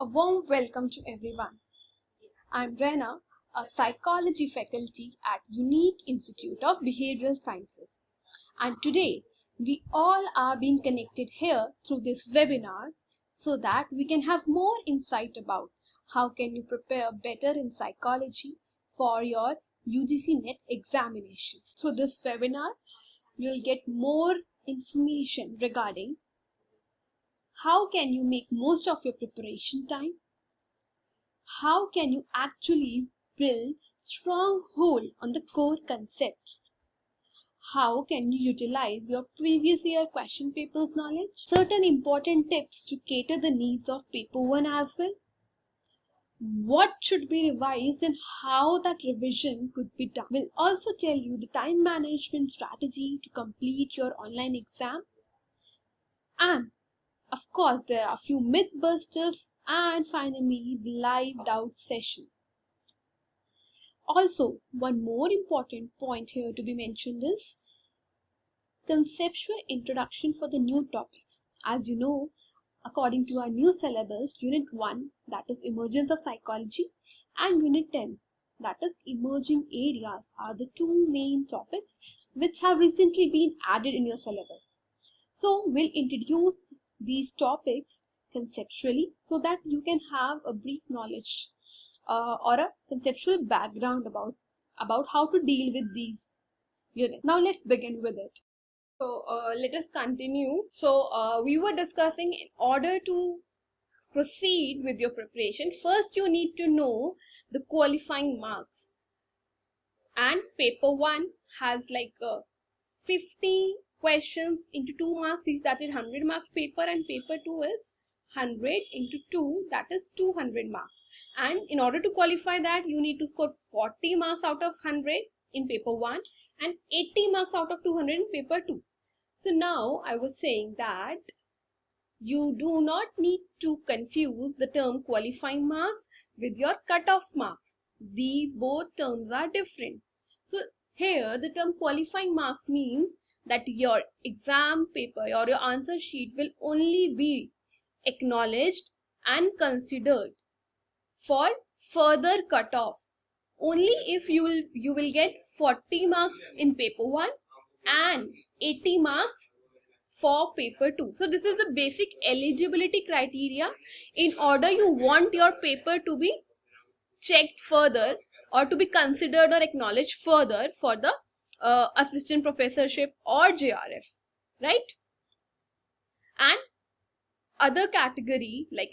A warm welcome to everyone. I'm Rena, a psychology faculty at Institute of Behavioural Sciences. And today, we all are being connected here through this webinar so that we can have more insight about how can you prepare better in psychology for your UGC NET examination. Through this webinar, you'll get more information regarding how can you make most of your preparation time, how can you actually build strong hold on the core concepts, how can you utilize your previous year question papers knowledge, certain important tips to cater the needs of paper 1 as well, what should be revised and how that revision could be done. We'll also tell you the time management strategy to complete your online exam, and of course there are a few myth busters, and finally the live doubt session. Also, one more important point here to be mentioned is conceptual introduction for the new topics. As you know, according to our new syllabus, Unit 1, that is Emergence of Psychology, and Unit 10, that is Emerging Areas, are the two main topics which have recently been added in your syllabus. So, we'll introduce these topics conceptually so that you can have a brief knowledge or a conceptual background about how to deal with these units. Now let's begin with it. So let us continue. So we were discussing, in order to proceed with your preparation, first you need to know the qualifying marks. And paper 1 has like 50 questions into 2 marks each, that is 100 marks paper, and paper 2 is 100 into 2, that is 200 marks. And in order to qualify that, you need to score 40 marks out of 100 in paper 1 and 80 marks out of 200 in paper 2. So now I was saying that you do not need to confuse the term qualifying marks with your cutoff marks. These both terms are different. So here the term qualifying marks means that your exam paper or your answer sheet will only be acknowledged and considered for further cutoff only if you will get 40 marks in paper 1 and 80 marks for paper 2. So this is the basic eligibility criteria in order you want your paper to be checked further or to be considered or acknowledged further for the assistant professorship or JRF, right? And other category, like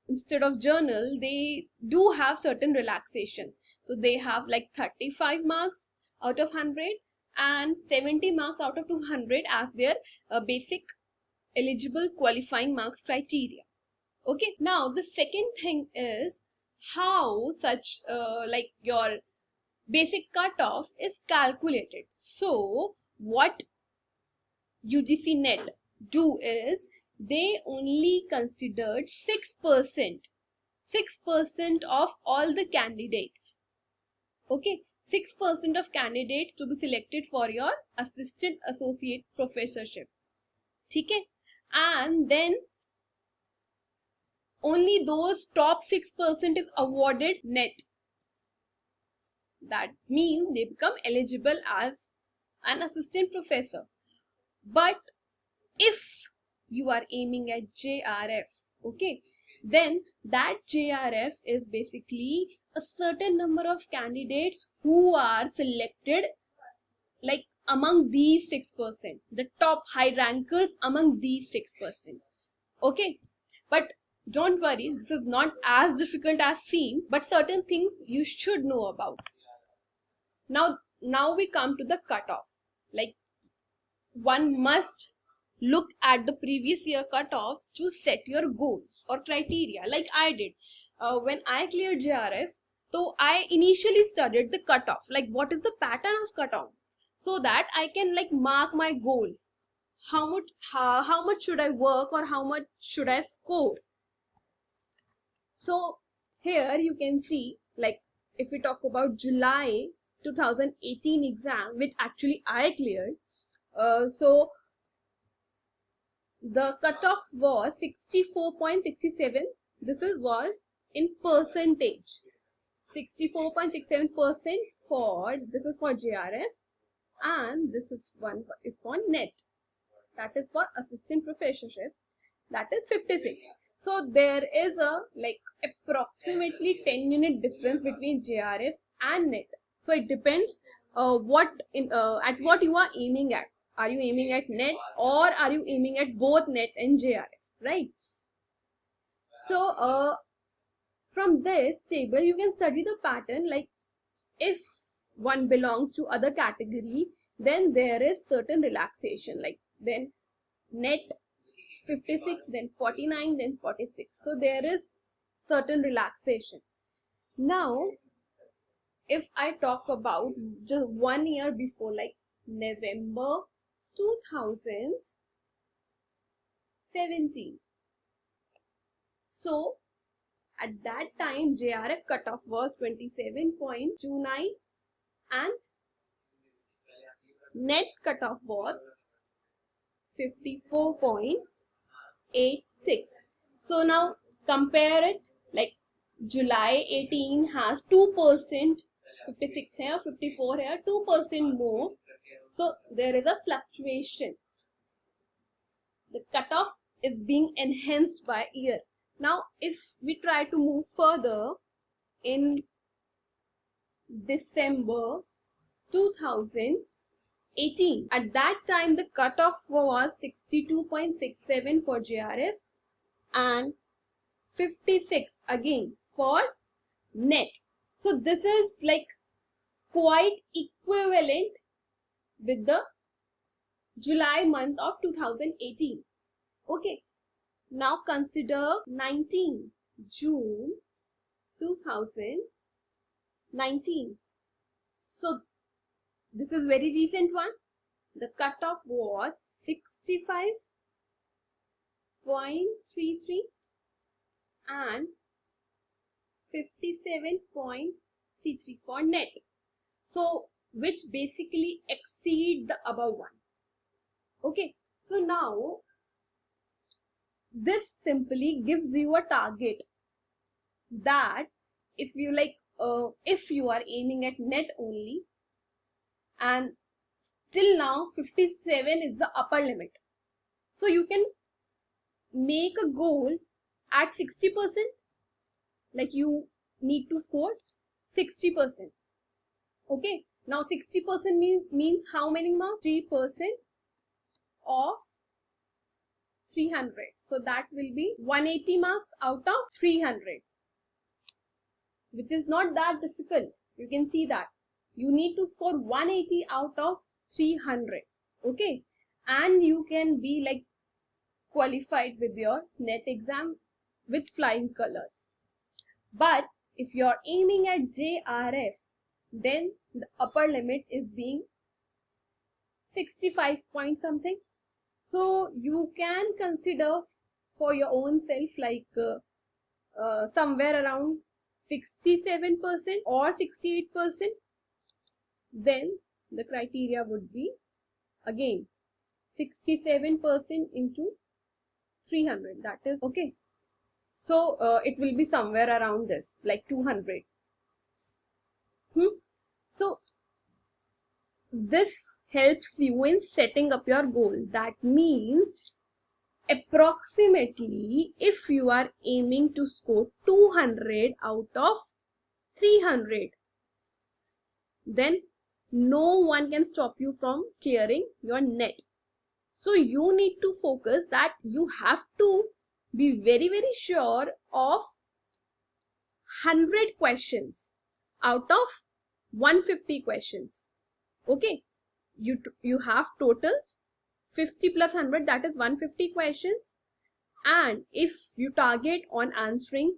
instead of journal, they do have certain relaxation. So they have like 35 marks out of 100 and 70 marks out of 200 as their basic eligible qualifying marks criteria. Okay, now the second thing is how such like your basic cutoff is calculated. So what UGC NET do is they only considered 6% of all the candidates. Okay, 6% of candidates to be selected for your assistant associate professorship. Okay, and then only those top 6% is awarded NET. That means they become eligible as an assistant professor. But if you are aiming at JRF, okay, then that JRF is basically a certain number of candidates who are selected like among these 6%, the top high rankers among these 6%. Okay, but don't worry, this is not as difficult as seems, but certain things you should know about. Now we come to the cutoff. Like one must look at the previous year cutoffs to set your goals or criteria, like I did. When I cleared JRF, so I initially studied the cutoff, like what is the pattern of cutoff, so that I can like mark my goal. How much should I work or how much should I score? So here you can see, like if we talk about July 2018 exam, which actually I cleared, so the cutoff was 64.67 this was in percentage. 64.67% for, this is for JRF, and this is one is for net, that is for assistant professorship, that is 56. So there is a like approximately 10 unit difference between JRF and net. So it depends at what you are aiming at. Are you aiming at net, or are you aiming at both net and JRF, right? So from this table you can study the pattern, like if one belongs to other category, then there is certain relaxation, like then net 56, then 49, then 46. So there is certain relaxation. Now if I talk about just 1 year before, like November 2017, so at that time JRF cutoff was 27.29 and net cutoff was 54.86. So now compare it, like July 18 has 2%, 56 here, 54 here, 2% more. So there is a fluctuation. The cutoff is being enhanced by year. Now if we try to move further, in December 2018, at that time the cutoff was 62.67 for JRF and 56 again for net. So this is like quite equivalent with the July month of 2018. Okay, now consider 19 June 2019. So this is very recent one. The cutoff was 65.33 and 57.33 for net. So which basically exceed the above one. Okay, so now this simply gives you a target that if you like if you are aiming at net only, and still now 57 is the upper limit, so you can make a goal at 60%, like you need to score 60%. Okay, now 60% means how many marks? 3% of 300. So that will be 180 marks out of 300, which is not that difficult. You can see that you need to score 180 out of 300. Okay, and you can be like qualified with your net exam with flying colors. But if you're aiming at JRF, then the upper limit is being 65 point something. So you can consider for your own self like somewhere around 67% or 68%. Then the criteria would be again 67% into 300, that is okay. So it will be somewhere around this, like 200. So this helps you in setting up your goal. That means approximately if you are aiming to score 200 out of 300, then no one can stop you from clearing your net. So you need to focus that you have to be very sure of 100 questions out of 150 questions. Okay, you have total 50 plus 100, that is 150 questions, and if you target on answering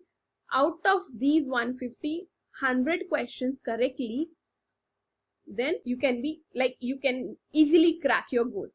out of these 150 100 questions correctly, then you can be like you can easily crack your goal.